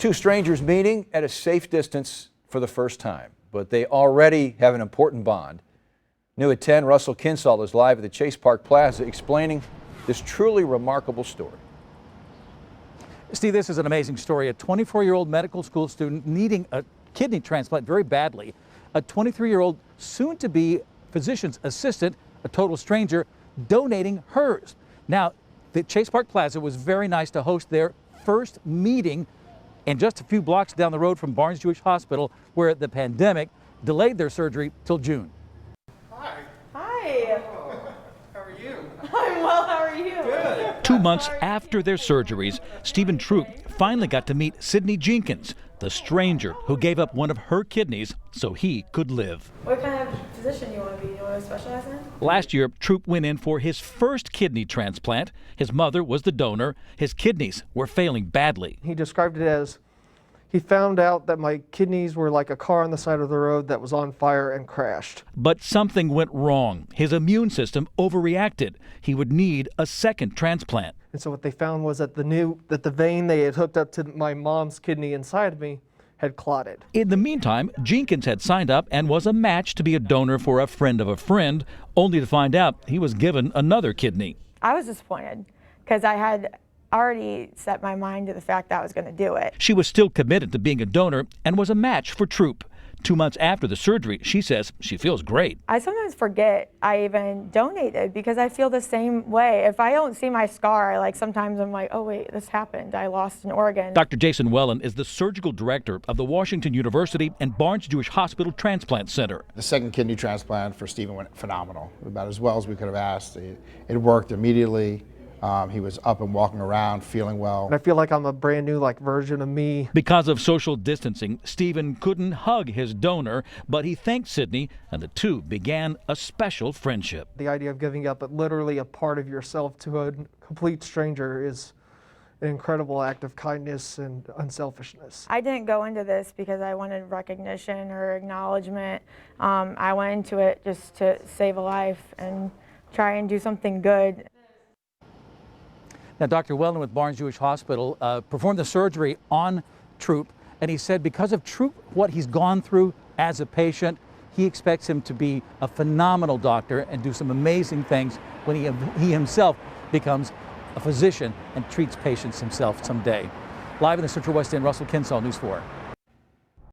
two strangers meeting at a safe distance for the first time, but they already have an important bond. New at 10, Russell Kinsall is live at the Chase Park Plaza explaining this truly remarkable story. Steve, this is an amazing story. A 24-year-old medical school student needing a kidney transplant very badly. A 23-year-old soon-to-be physician's assistant, a total stranger, donating hers. Now, the Chase Park Plaza was very nice to host their first meeting, and just a few blocks down the road from Barnes-Jewish Hospital, where the pandemic delayed their surgery till June. Hi. Hi. How are you? I'm well, how are you? Good. 2 months after their surgeries, Stephen Troop finally got to meet Sydney Jenkins, the stranger who gave up one of her kidneys so he could live. What kind of physician do you want to be? Do you want to specialize in? Last year, Troop went in for his first kidney transplant. His mother was the donor. His kidneys were failing badly. He described it as he found out that my kidneys were like a car on the side of the road that was on fire and crashed. But something went wrong. His immune system overreacted. He would need a second transplant. And so what they found was that the vein they had hooked up to my mom's kidney inside of me had clotted. In the meantime, Jenkins had signed up and was a match to be a donor for a friend, only to find out he was given another kidney. I was disappointed because I had already set my mind to the fact that I was going to do it. She was still committed to being a donor and was a match for Troop. 2 months after the surgery, she says she feels great. I sometimes forget I even donated because I feel the same way. If I don't see my scar, sometimes I'm like, oh wait, this happened. I lost an organ. Dr. Jason Weldon is the surgical director of the Washington University and Barnes-Jewish Hospital Transplant Center. The second kidney transplant for Stephen went phenomenal, about as well as we could have asked. It worked immediately. He was up and walking around, feeling well. And I feel like I'm a brand new version of me. Because of social distancing, Stephen couldn't hug his donor, but he thanked Sydney, and the two began a special friendship. The idea of giving up literally a part of yourself to a complete stranger is an incredible act of kindness and unselfishness. I didn't go into this because I wanted recognition or acknowledgement. I went into it just to save a life and try and do something good. Now, Dr. Weldon with Barnes-Jewish Hospital performed the surgery on Troop, and he said because of Troop, what he's gone through as a patient, he expects him to be a phenomenal doctor and do some amazing things when he himself becomes a physician and treats patients himself someday. Live in the Central West End, Russell Kinsall, News 4.